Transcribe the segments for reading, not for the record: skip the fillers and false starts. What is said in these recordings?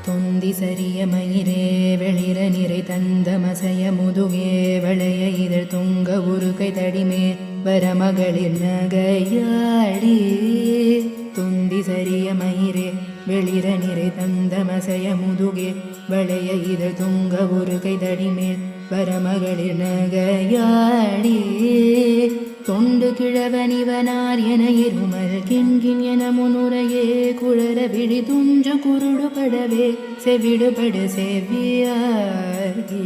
தொந்தி சரிய மயிரே வெளிர நிறை தந்த மசைய முதுகே வளைய இதழ் தொங்க உருக்கை தடிமேல் வரமகளிர் நகையாடி. தொந்தி சரிய மயிரே வெளிர நிறை தந்த மசைய முதுகே வளைய இதழ் தொங்க உருக்கை தடிமேல் வரமகளிர் நகையாடி. தொண்டு கிழவனிவனார் என இருமல் கிண்கின் என முன்னுரையே குழற விழி துஞ்சு குருடுபடவே செவிடுபடு செவ்வியாகே.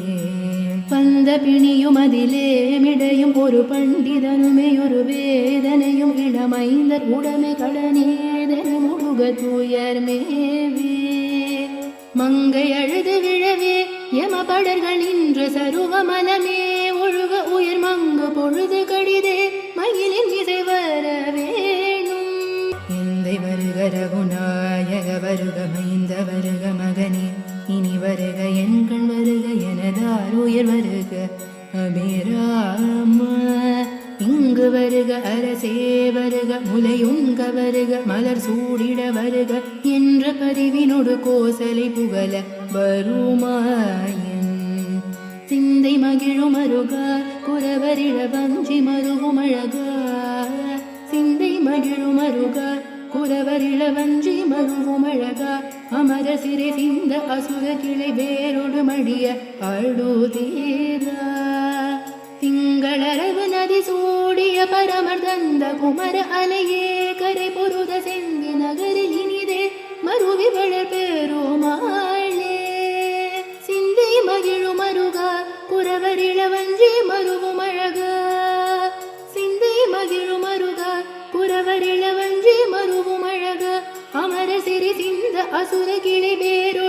வந்த பிணியும் அதிலே மிடையும் ஒரு பண்டிதனுமே ஒரு வேதனையும் இளமைந்தர் உடமை கடனேதன முழுக தூயர் மேவே. மங்கை அழுது விழவே யமபடர்கள் நின்ற சருவ மனமே ஒழுக உயிர் மங்கு பொழுது கடிதே மயிலின் இசை வர வேணும். எந்தை வருக ரகுநாயக வருக மைந்த வருக மகனே இனி வருக எண்கள் வருக எனதார் உயிர் வருக அபிராம. இங்கு வருக அரசே வருக முலையுண்க வருக மலர் சூடிட வருக என்ற பதிவினோடு கோசலை புகழ வருமாயன். சிந்தை மகிழும் அருகா குறவரிட வஞ்சி மருகும் அழகா. சிந்தை மகிழும் அருகா குறவரிள வஞ்சி மருவும் அழகா. அமர சிறை சிந்த அசுர கிளை வேரோடு மடிய அழுதீரா. திங்களரவு நதி சூடிய பரமர் தந்த குமர அலையே கரை பொருத செந்தி நகரில் இனிதே மருவி வளர் பெருமாளே. சிந்தை மகிழும் அருகா குறவரிள வஞ்சி மருவும் அழகா. சிந்தை மகிழும் அருகா குறவரிள வஞ்சி மருவும் அழகா. அமர சிறி சிந்த அசுர கிளை வேரோ